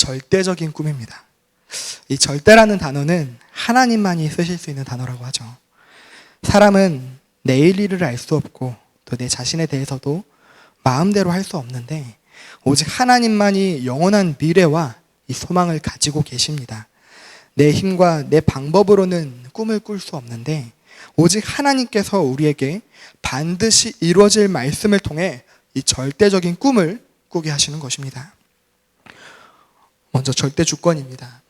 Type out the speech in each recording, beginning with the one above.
절대적인 꿈입니다. 이 절대라는 단어는 하나님만이 쓰실 수 있는 단어라고 하죠. 사람은 내일 일을 알 수 없고 또 내 자신에 대해서도 마음대로 할 수 없는데 오직 하나님만이 영원한 미래와 이 소망을 가지고 계십니다. 내 힘과 내 방법으로는 꿈을 꿀 수 없는데 오직 하나님께서 우리에게 반드시 이루어질 말씀을 통해 이 절대적인 꿈을 꾸게 하시는 것입니다. 먼저 절대 주권입니다.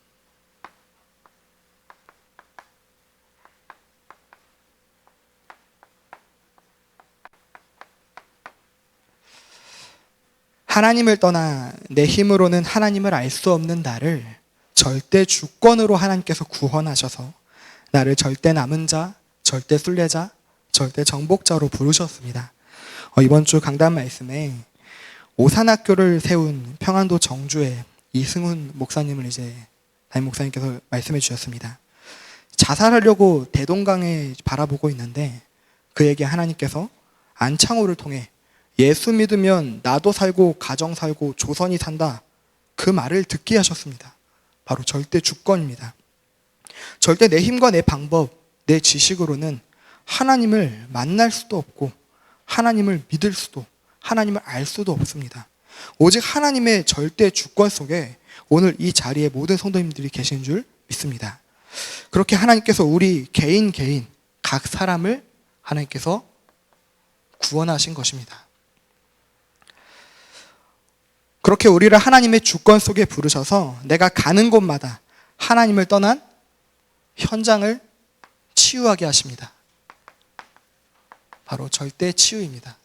하나님을 떠나 내 힘으로는 하나님을 알 수 없는 나를 절대 주권으로 하나님께서 구원하셔서 나를 절대 남은 자, 절대 순례자, 절대 정복자로 부르셨습니다. 이번 주 강단 말씀에 오산학교를 세운 평안도 정주의 이승훈 목사님을 담임 목사님께서 말씀해 주셨습니다. 자살하려고 대동강에 바라보고 있는데 그에게 하나님께서 안창호를 통해 예수 믿으면 나도 살고 가정 살고 조선이 산다, 그 말을 듣게 하셨습니다. 바로 절대 주권입니다. 절대 내 힘과 내 방법, 내 지식으로는 하나님을 만날 수도 없고 하나님을 믿을 수도, 하나님을 알 수도 없습니다. 오직 하나님의 절대 주권 속에 오늘 이 자리에 모든 성도님들이 계신 줄 믿습니다. 그렇게 하나님께서 우리 개인 각 사람을 하나님께서 구원하신 것입니다. 그렇게 우리를 하나님의 주권 속에 부르셔서 내가 가는 곳마다 하나님을 떠난 현장을 치유하게 하십니다. 바로 절대 치유입니다.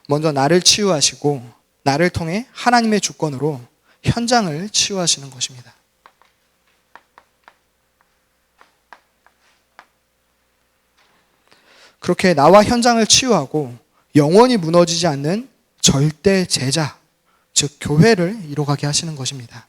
먼저 나를 치유하시고 나를 통해 하나님의 주권으로 현장을 치유하시는 것입니다. 그렇게 나와 현장을 치유하고 영원히 무너지지 않는 절대 제자, 즉 교회를 이뤄가게 하시는 것입니다.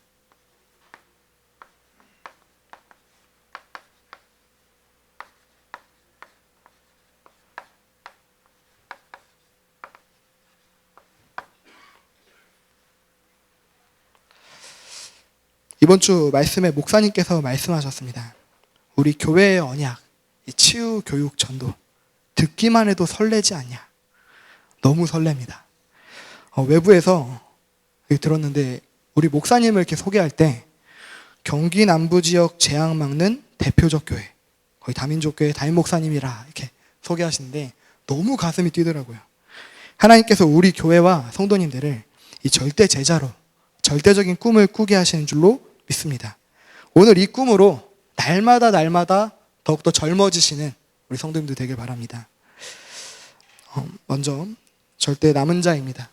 이번 주 말씀에 목사님께서 말씀하셨습니다. 우리 교회의 언약, 이 치유 교육 전도 듣기만 해도 설레지 않냐? 너무 설렙니다. 외부에서 들었는데 우리 목사님을 이렇게 소개할 때 경기 남부 지역 재앙 막는 대표적 교회, 거의 다민족 교회 담임 목사님이라 이렇게 소개하시는데 너무 가슴이 뛰더라고요. 하나님께서 우리 교회와 성도님들을 이 절대 제자로 절대적인 꿈을 꾸게 하시는 줄로 믿습니다. 오늘 이 꿈으로 날마다 더욱더 젊어지시는 우리 성도님들 되길 바랍니다. 먼저 절대 남은 자입니다.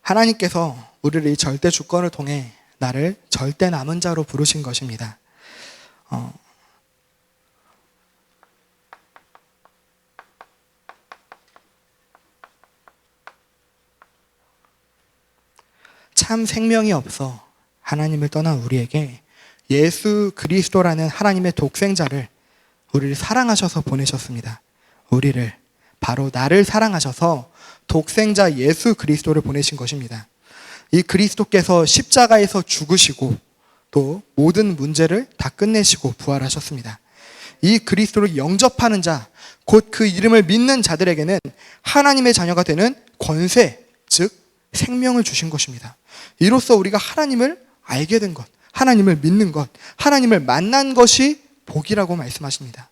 하나님께서 우리를 이 절대 주권을 통해 나를 절대 남은 자로 부르신 것입니다. 참 생명이 없어 하나님을 떠난 우리에게 예수 그리스도라는 하나님의 독생자를 우리를 사랑하셔서 보내셨습니다. 우리를, 바로 나를 사랑하셔서 독생자 예수 그리스도를 보내신 것입니다. 이 그리스도께서 십자가에서 죽으시고 또 모든 문제를 다 끝내시고 부활하셨습니다. 이 그리스도를 영접하는 자, 곧 그 이름을 믿는 자들에게는 하나님의 자녀가 되는 권세, 즉 생명을 주신 것입니다. 이로써 우리가 하나님을 알게 된 것, 하나님을 믿는 것, 하나님을 만난 것이 복이라고 말씀하십니다.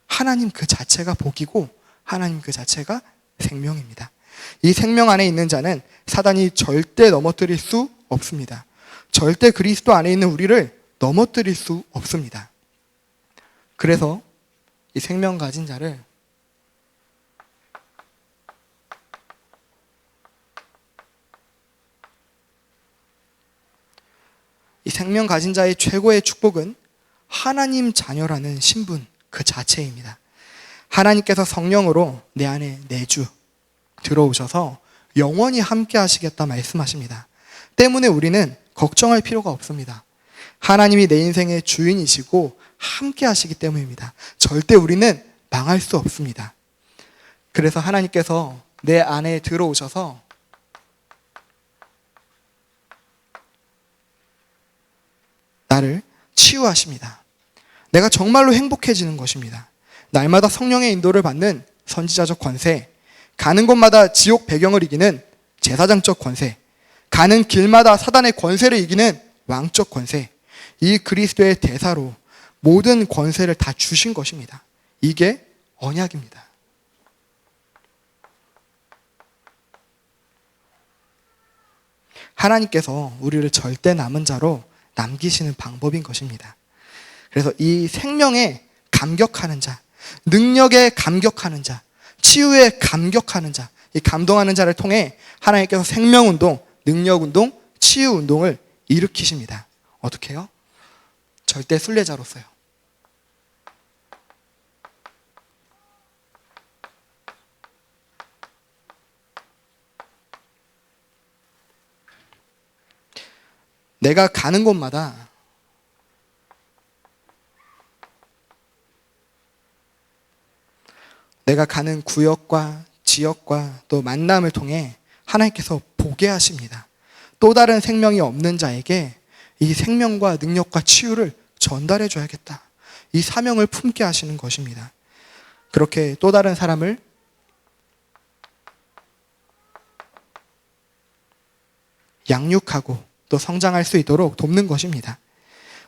하나님 그 자체가 복이고 하나님 그 자체가 생명입니다. 이 생명 안에 있는 자는 사단이 절대 넘어뜨릴 수 없습니다. 절대 그리스도 안에 있는 우리를 넘어뜨릴 수 없습니다. 그래서 이 생명 가진 자를 이 생명 가진 자의 최고의 축복은 하나님 자녀라는 신분 그 자체입니다. 하나님께서 성령으로 내 안에 내주 들어오셔서 영원히 함께 하시겠다 말씀하십니다. 때문에 우리는 걱정할 필요가 없습니다. 하나님이 내 인생의 주인이시고 함께 하시기 때문입니다. 절대 우리는 망할 수 없습니다. 그래서 하나님께서 내 안에 들어오셔서 나를 치유하십니다. 내가 정말로 행복해지는 것입니다. 날마다 성령의 인도를 받는 선지자적 권세, 가는 곳마다 지옥 배경을 이기는 제사장적 권세, 가는 길마다 사단의 권세를 이기는 왕적 권세, 이 그리스도의 대사로 모든 권세를 다 주신 것입니다. 이게 언약입니다. 하나님께서 우리를 절대 남은 자로 남기시는 방법인 것입니다. 그래서 이 생명에 감격하는 자, 능력에 감격하는 자, 치유에 감격하는 자, 이 감동하는 자를 통해 하나님께서 생명운동, 능력운동, 치유운동을 일으키십니다. 어떻게 해요? 절대 순례자로서요. 내가 가는 곳마다 내가 가는 구역과 지역과 또 만남을 통해 하나님께서 보게 하십니다. 또 다른 생명이 없는 자에게 이 생명과 능력과 치유를 전달해 줘야겠다. 이 사명을 품게 하시는 것입니다. 그렇게 또 다른 사람을 양육하고 또 성장할 수 있도록 돕는 것입니다.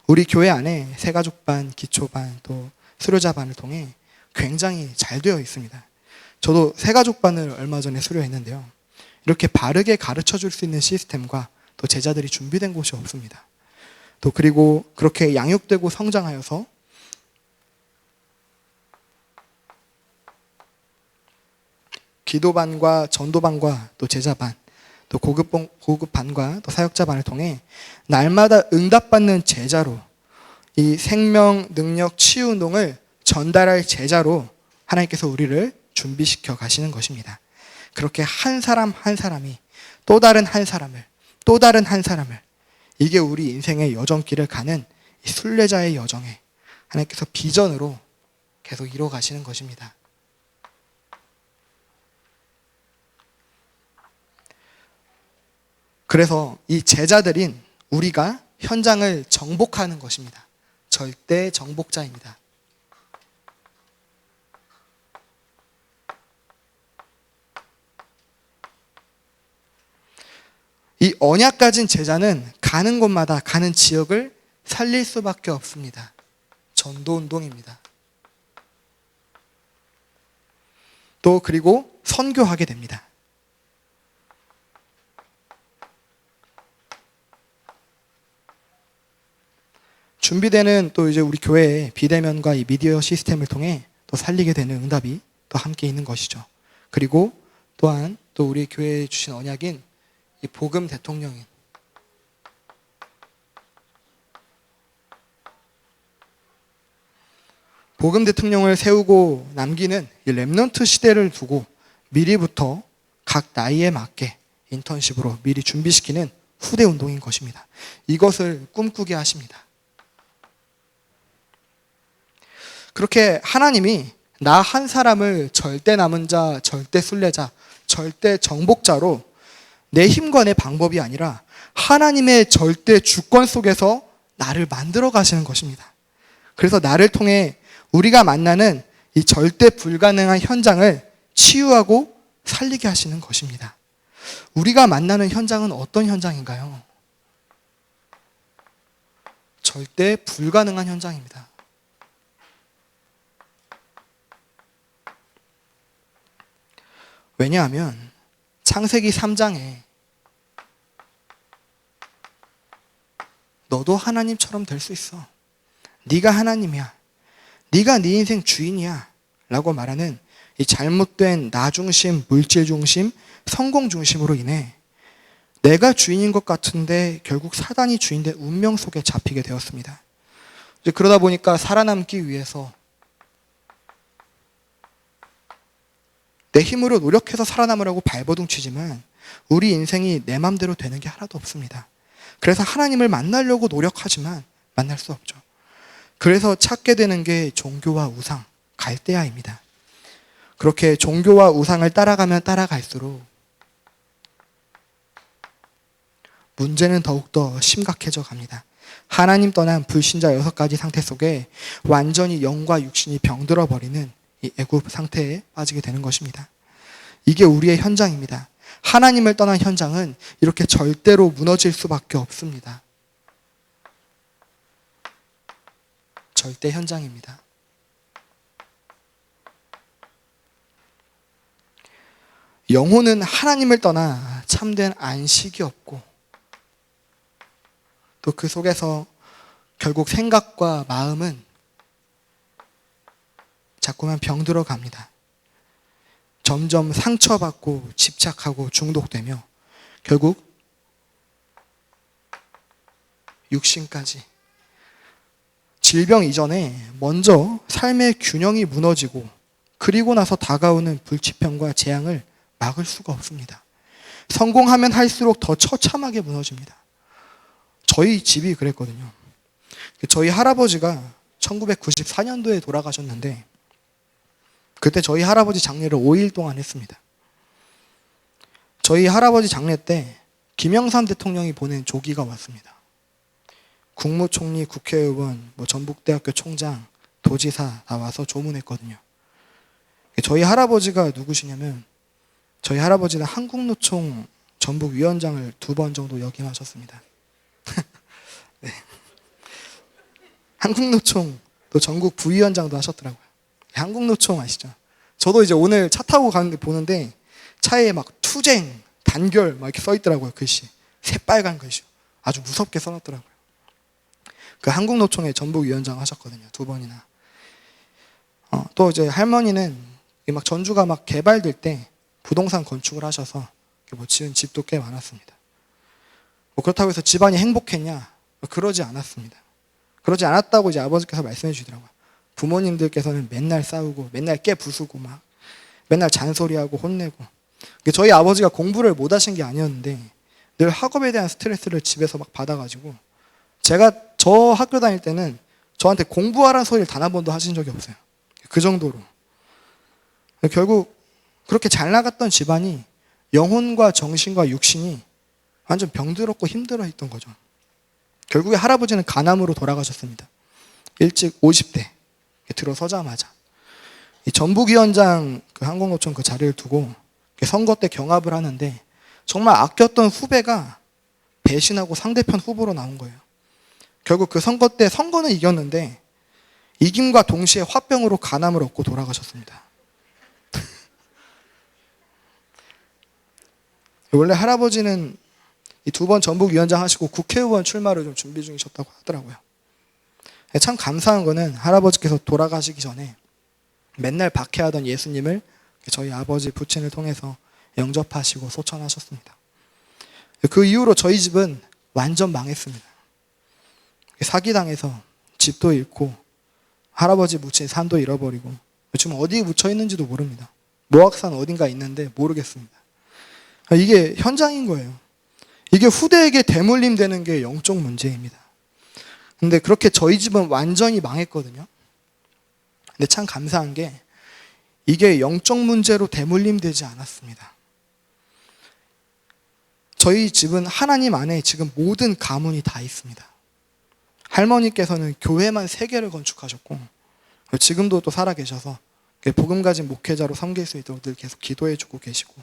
우리 교회 안에 새가족반, 기초반, 또 수료자반을 통해 굉장히 잘 되어 있습니다. 저도 새가족반을 얼마 전에 수료했는데요. 이렇게 바르게 가르쳐 줄 수 있는 시스템과 또 제자들이 준비된 곳이 없습니다. 또 그리고 그렇게 양육되고 성장하여서 기도반과 전도반과 또 제자반, 또 고급반과 또 사역자반을 통해 날마다 응답받는 제자로 이 생명, 능력, 치유 운동을 전달할 제자로 하나님께서 우리를 준비시켜 가시는 것입니다. 그렇게 한 사람 한 사람이 또 다른 한 사람을, 또 다른 한 사람을, 이게 우리 인생의 여정길을 가는 이 순례자의 여정에 하나님께서 비전으로 계속 이루어 가시는 것입니다. 그래서 이 제자들인 우리가 현장을 정복하는 것입니다. 절대 정복자입니다. 이 언약 가진 제자는 가는 곳마다 가는 지역을 살릴 수밖에 없습니다. 전도운동입니다. 또 그리고 선교하게 됩니다. 준비되는 또 이제 우리 교회의 비대면과 이 미디어 시스템을 통해 또 살리게 되는 응답이 또 함께 있는 것이죠. 그리고 또한 또 우리 교회에 주신 언약인 이 복음 대통령인 복음 대통령을 세우고 남기는 이 렘넌트 시대를 두고 미리부터 각 나이에 맞게 인턴십으로 미리 준비시키는 후대 운동인 것입니다. 이것을 꿈꾸게 하십니다. 그렇게 하나님이 나 한 사람을 절대 남은 자, 절대 순례자, 절대 정복자로 내 힘과 내 방법이 아니라 하나님의 절대 주권 속에서 나를 만들어 가시는 것입니다. 그래서 나를 통해 우리가 만나는 이 절대 불가능한 현장을 치유하고 살리게 하시는 것입니다. 우리가 만나는 현장은 어떤 현장인가요? 절대 불가능한 현장입니다. 왜냐하면 창세기 3장에 너도 하나님처럼 될 수 있어. 네가 하나님이야. 네가 네 인생 주인이야. 라고 말하는 이 잘못된 나 중심, 물질 중심, 성공 중심으로 인해 내가 주인인 것 같은데 결국 사단이 주인된 운명 속에 잡히게 되었습니다. 이제 그러다 보니까 살아남기 위해서 내 힘으로 노력해서 살아남으려고 발버둥 치지만 우리 인생이 내 맘대로 되는 게 하나도 없습니다. 그래서 하나님을 만나려고 노력하지만 만날 수 없죠. 그래서 찾게 되는 게 종교와 우상, 갈대아입니다. 그렇게 종교와 우상을 따라가면 따라갈수록 문제는 더욱더 심각해져 갑니다. 하나님 떠난 불신자 6가지 상태 속에 완전히 영과 육신이 병들어 버리는 이 애굽 상태에 빠지게 되는 것입니다. 이게 우리의 현장입니다. 하나님을 떠난 현장은 이렇게 절대로 무너질 수밖에 없습니다. 절대 현장입니다. 영혼은 하나님을 떠나 참된 안식이 없고 또 그 속에서 결국 생각과 마음은 자꾸만 병들어 갑니다. 점점 상처받고 집착하고 중독되며 결국 육신까지 질병 이전에 먼저 삶의 균형이 무너지고 그리고 나서 다가오는 불치병과 재앙을 막을 수가 없습니다. 성공하면 할수록 더 처참하게 무너집니다. 저희 집이 그랬거든요. 저희 할아버지가 1994년도에 돌아가셨는데 그때 저희 할아버지 장례를 5일 동안 했습니다. 저희 할아버지 장례 때 김영삼 대통령이 보낸 조기가 왔습니다. 국무총리, 국회의원, 전북대학교 총장, 도지사 다 와서 조문했거든요. 저희 할아버지가 누구시냐면 저희 할아버지는 한국노총 전북위원장을 2번 정도 역임하셨습니다. 네. 한국노총 또 전국 부위원장도 하셨더라고요. 한국노총 아시죠? 저도 이제 오늘 차 타고 가는데 보는데 차에 막 투쟁, 단결 막 이렇게 써 있더라고요. 글씨. 새빨간 글씨. 아주 무섭게 써놨더라고요. 그 한국노총의 전북위원장 하셨거든요. 2번이나. 또 이제 할머니는 막 전주가 막 개발될 때 부동산 건축을 하셔서 지은 집도 꽤 많았습니다. 그렇다고 해서 집안이 행복했냐? 그러지 않았습니다. 그러지 않았다고 이제 아버지께서 말씀해 주시더라고요. 부모님들께서는 맨날 싸우고 맨날 깨 부수고 막 맨날 잔소리하고 혼내고 저희 아버지가 공부를 못 하신 게 아니었는데 늘 학업에 대한 스트레스를 집에서 막 받아가지고 제가 저 학교 다닐 때는 저한테 공부하라는 소리를 단 한 번도 하신 적이 없어요. 그 정도로. 결국 그렇게 잘 나갔던 집안이 영혼과 정신과 육신이 완전 병들었고 힘들어했던 거죠. 결국에 할아버지는 간암으로 돌아가셨습니다. 일찍 50대 들어서자마자 이 전북위원장 그 한국노총 그 자리를 두고 선거 때 경합을 하는데 정말 아꼈던 후배가 배신하고 상대편 후보로 나온 거예요. 결국 그 선거 때 선거는 이겼는데 이김과 동시에 화병으로 간암을 얻고 돌아가셨습니다. 원래 할아버지는 이 2번 전북위원장 하시고 국회의원 출마를 좀 준비 중이셨다고 하더라고요. 참 감사한 거는 할아버지께서 돌아가시기 전에 맨날 박해하던 예수님을 저희 아버지 부친을 통해서 영접하시고 소천하셨습니다. 그 이후로 저희 집은 완전 망했습니다. 사기당해서 집도 잃고 할아버지 묻힌 산도 잃어버리고 지금 어디에 묻혀 있는지도 모릅니다. 모악산 어딘가 있는데 모르겠습니다. 이게 현장인 거예요. 이게 후대에게 대물림 되는 게 영적 문제입니다. 근데 그렇게 저희 집은 완전히 망했거든요. 근데 참 감사한 게 이게 영적 문제로 대물림 되지 않았습니다. 저희 집은 하나님 안에 지금 모든 가문이 다 있습니다. 할머니께서는 교회만 3개를 건축하셨고 지금도 또 살아계셔서 복음 가진 목회자로 섬길 수 있도록 늘 계속 기도해주고 계시고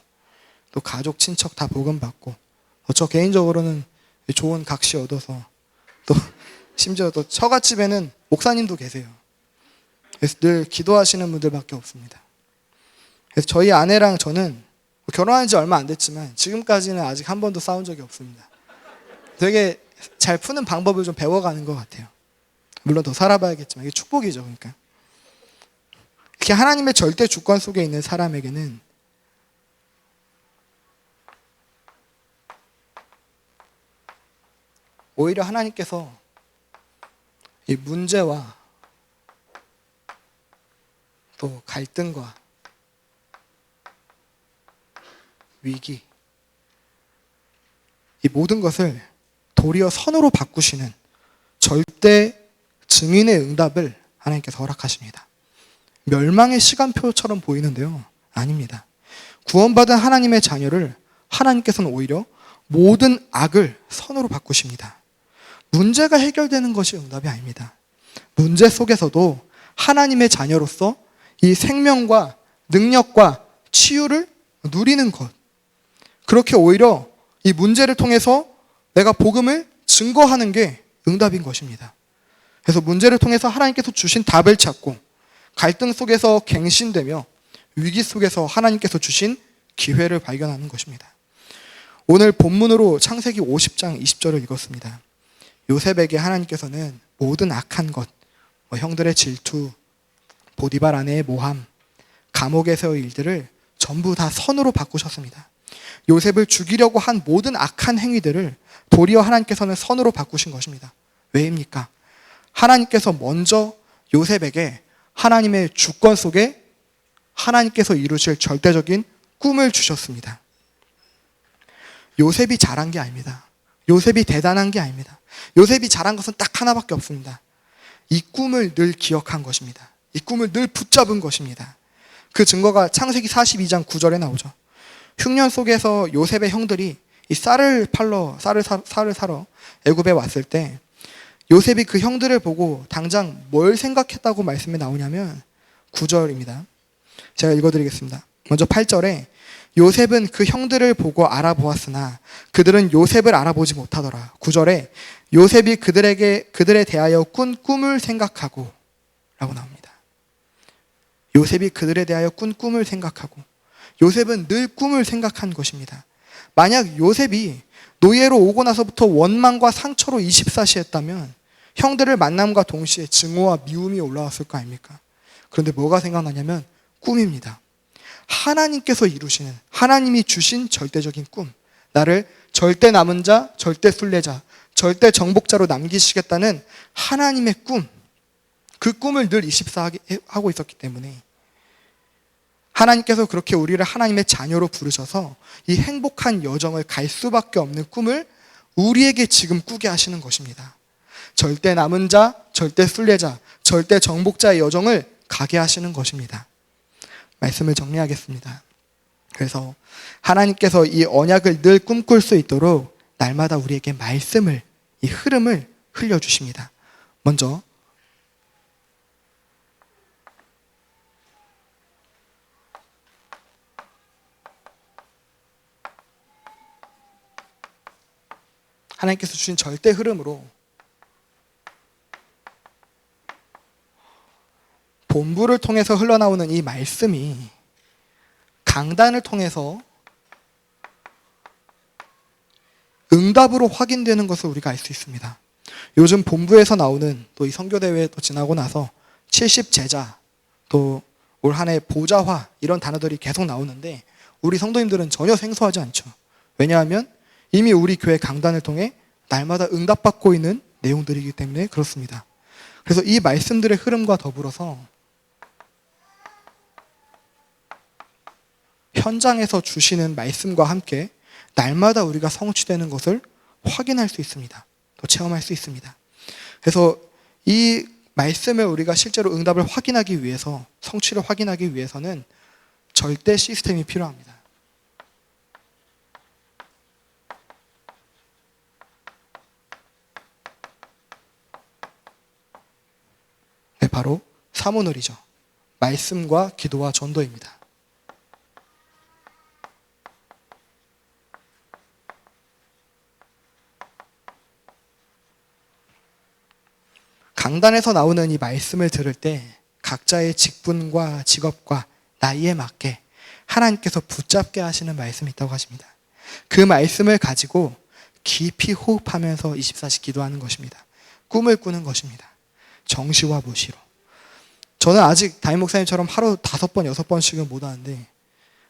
또 가족, 친척 다 복음 받고 저 개인적으로는 좋은 각시 얻어서 또 심지어 또 처갓집에는 목사님도 계세요. 그래서 늘 기도하시는 분들밖에 없습니다. 그래서 저희 아내랑 저는 결혼한 지 얼마 안 됐지만 지금까지는 아직 한 번도 싸운 적이 없습니다. 되게 잘 푸는 방법을 좀 배워가는 것 같아요. 물론 더 살아봐야겠지만 이게 축복이죠. 그러니까 이렇게 하나님의 절대 주권 속에 있는 사람에게는 오히려 하나님께서 이 문제와 또 갈등과 위기 이 모든 것을 도리어 선으로 바꾸시는 절대 증인의 응답을 하나님께서 허락하십니다. 멸망의 시간표처럼 보이는데요, 아닙니다. 구원받은 하나님의 자녀를 하나님께서는 오히려 모든 악을 선으로 바꾸십니다. 문제가 해결되는 것이 응답이 아닙니다. 문제 속에서도 하나님의 자녀로서 이 생명과 능력과 치유를 누리는 것, 그렇게 오히려 이 문제를 통해서 내가 복음을 증거하는 게 응답인 것입니다. 그래서 문제를 통해서 하나님께서 주신 답을 찾고 갈등 속에서 갱신되며 위기 속에서 하나님께서 주신 기회를 발견하는 것입니다. 오늘 본문으로 창세기 50장 20절을 읽었습니다. 요셉에게 하나님께서는 모든 악한 것, 형들의 질투, 보디발 아내의 모함, 감옥에서의 일들을 전부 다 선으로 바꾸셨습니다. 요셉을 죽이려고 한 모든 악한 행위들을 도리어 하나님께서는 선으로 바꾸신 것입니다. 왜입니까? 하나님께서 먼저 요셉에게 하나님의 주권 속에 하나님께서 이루실 절대적인 꿈을 주셨습니다. 요셉이 잘한 게 아닙니다. 요셉이 대단한 게 아닙니다. 요셉이 잘한 것은 딱 하나밖에 없습니다. 이 꿈을 늘 기억한 것입니다. 이 꿈을 늘 붙잡은 것입니다. 그 증거가 창세기 42장 9절에 나오죠. 흉년 속에서 요셉의 형들이 이 쌀을 사러 애굽에 왔을 때 요셉이 그 형들을 보고 당장 뭘 생각했다고 말씀이 나오냐면 9절입니다. 제가 읽어드리겠습니다. 먼저 8절에 요셉은 그 형들을 보고 알아보았으나 그들은 요셉을 알아보지 못하더라. 9절에 요셉이 그들에 대하여 꾼 꿈을 생각하고 라고 나옵니다. 요셉이 그들에 대하여 꾼 꿈을 생각하고, 요셉은 늘 꿈을 생각한 것입니다. 만약 요셉이 노예로 오고 나서부터 원망과 상처로 24시했다면 형들을 만남과 동시에 증오와 미움이 올라왔을 거 아닙니까? 그런데 뭐가 생각나냐면 꿈입니다. 하나님께서 이루시는, 하나님이 주신 절대적인 꿈, 나를 절대 남은 자, 절대 순례자, 절대 정복자로 남기시겠다는 하나님의 꿈, 그 꿈을 늘 24하고 있었기 때문에 하나님께서 그렇게 우리를 하나님의 자녀로 부르셔서 이 행복한 여정을 갈 수밖에 없는 꿈을 우리에게 지금 꾸게 하시는 것입니다. 절대 남은 자, 절대 순례자, 절대 정복자의 여정을 가게 하시는 것입니다. 말씀을 정리하겠습니다. 그래서 하나님께서 이 언약을 늘 꿈꿀 수 있도록 날마다 우리에게 말씀을, 이 흐름을 흘려주십니다. 먼저 하나님께서 주신 절대 흐름으로 본부를 통해서 흘러나오는 이 말씀이 강단을 통해서 응답으로 확인되는 것을 우리가 알 수 있습니다. 요즘 본부에서 나오는 또 이 선교대회 또 지나고 나서 70제자, 또 올 한 해 보좌화 이런 단어들이 계속 나오는데 우리 성도님들은 전혀 생소하지 않죠. 왜냐하면 이미 우리 교회 강단을 통해 날마다 응답받고 있는 내용들이기 때문에 그렇습니다. 그래서 이 말씀들의 흐름과 더불어서 현장에서 주시는 말씀과 함께 날마다 우리가 성취되는 것을 확인할 수 있습니다. 또 체험할 수 있습니다. 그래서 이 말씀을 우리가 실제로 응답을 확인하기 위해서, 성취를 확인하기 위해서는 절대 시스템이 필요합니다. 네, 바로 사모놀이죠. 말씀과 기도와 전도입니다. 강단에서 나오는 이 말씀을 들을 때 각자의 직분과 직업과 나이에 맞게 하나님께서 붙잡게 하시는 말씀이 있다고 하십니다. 그 말씀을 가지고 깊이 호흡하면서 24시 기도하는 것입니다. 꿈을 꾸는 것입니다. 정시와 무시로. 저는 아직 담임 목사님처럼 하루 5번, 6번씩은 못 하는데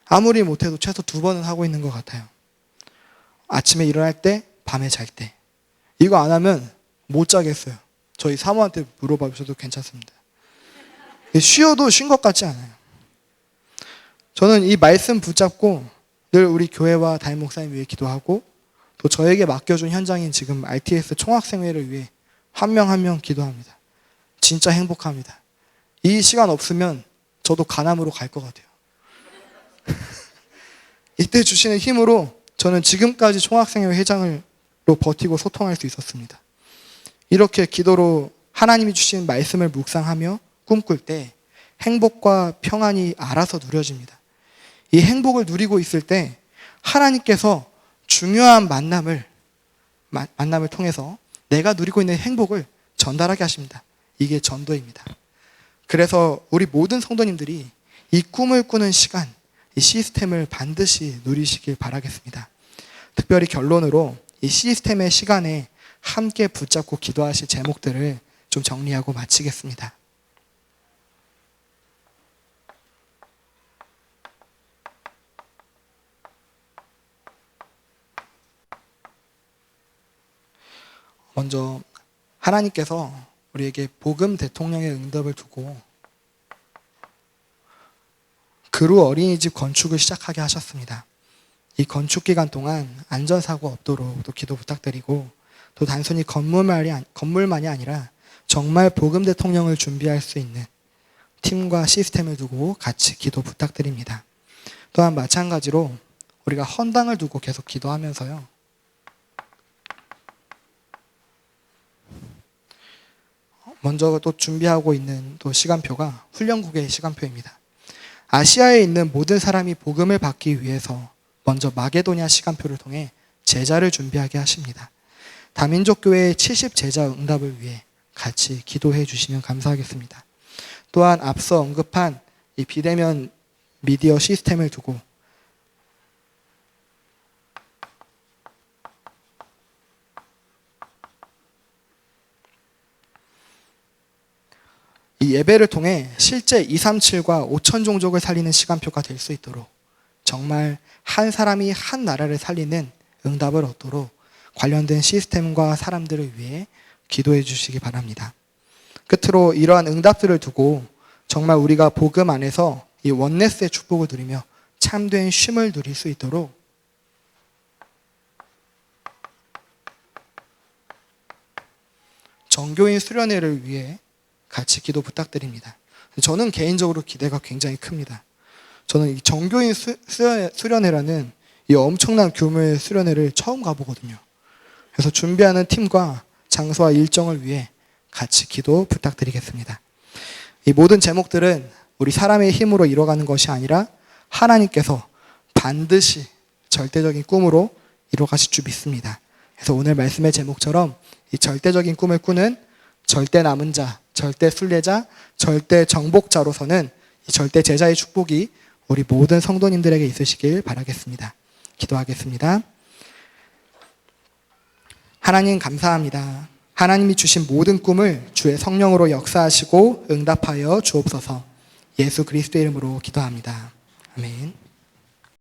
아무리 못해도 최소 2번은 하고 있는 것 같아요. 아침에 일어날 때, 밤에 잘 때. 이거 안 하면 못 자겠어요. 저희 사모한테 물어봐 주셔도 괜찮습니다. 쉬어도 쉰 것 같지 않아요. 저는 이 말씀 붙잡고 늘 우리 교회와 담임 목사님 위해 기도하고 또 저에게 맡겨준 현장인 지금 RTS 총학생회를 위해 한 명 한 명 기도합니다. 진짜 행복합니다. 이 시간 없으면 저도 간암으로 갈 것 같아요. 이때 주시는 힘으로 저는 지금까지 총학생회 회장으로 버티고 소통할 수 있었습니다. 이렇게 기도로 하나님이 주신 말씀을 묵상하며 꿈꿀 때 행복과 평안이 알아서 누려집니다. 이 행복을 누리고 있을 때 하나님께서 중요한 만남을 통해서 내가 누리고 있는 행복을 전달하게 하십니다. 이게 전도입니다. 그래서 우리 모든 성도님들이 이 꿈을 꾸는 시간, 이 시스템을 반드시 누리시길 바라겠습니다. 특별히 결론으로 이 시스템의 시간에 함께 붙잡고 기도하실 제목들을 좀 정리하고 마치겠습니다. 먼저 하나님께서 우리에게 복음 대통령의 응답을 두고 그루 어린이집 건축을 시작하게 하셨습니다. 이 건축 기간 동안 안전사고 없도록 또 기도 부탁드리고, 또 단순히 건물만이 아니라 정말 복음 대통령을 준비할 수 있는 팀과 시스템을 두고 같이 기도 부탁드립니다. 또한 마찬가지로 우리가 헌당을 두고 계속 기도하면서요, 먼저 또 준비하고 있는 또 시간표가 훈련국의 시간표입니다. 아시아에 있는 모든 사람이 복음을 받기 위해서 먼저 마게도냐 시간표를 통해 제자를 준비하게 하십니다. 다민족 교회의 70 제자 응답을 위해 같이 기도해 주시면 감사하겠습니다. 또한 앞서 언급한 이 비대면 미디어 시스템을 두고 이 예배를 통해 실제 237과 5천 종족을 살리는 시간표가 될 수 있도록, 정말 한 사람이 한 나라를 살리는 응답을 얻도록 관련된 시스템과 사람들을 위해 기도해 주시기 바랍니다. 끝으로 이러한 응답들을 두고 정말 우리가 복음 안에서 이 원네스의 축복을 누리며 참된 쉼을 누릴 수 있도록 정교인 수련회를 위해 같이 기도 부탁드립니다. 저는 개인적으로 기대가 굉장히 큽니다. 저는 이 정교인 수련회라는 이 엄청난 규모의 수련회를 처음 가보거든요. 그래서 준비하는 팀과 장소와 일정을 위해 같이 기도 부탁드리겠습니다. 이 모든 제목들은 우리 사람의 힘으로 이뤄가는 것이 아니라 하나님께서 반드시 절대적인 꿈으로 이뤄가실 줄 믿습니다. 그래서 오늘 말씀의 제목처럼 이 절대적인 꿈을 꾸는 절대 남은 자, 절대 순례자, 절대 정복자로서는 이 절대 제자의 축복이 우리 모든 성도님들에게 있으시길 바라겠습니다. 기도하겠습니다. 하나님 감사합니다. 하나님이 주신 모든 꿈을 주의 성령으로 역사하시고 응답하여 주옵소서. 예수 그리스도의 이름으로 기도합니다. 아멘.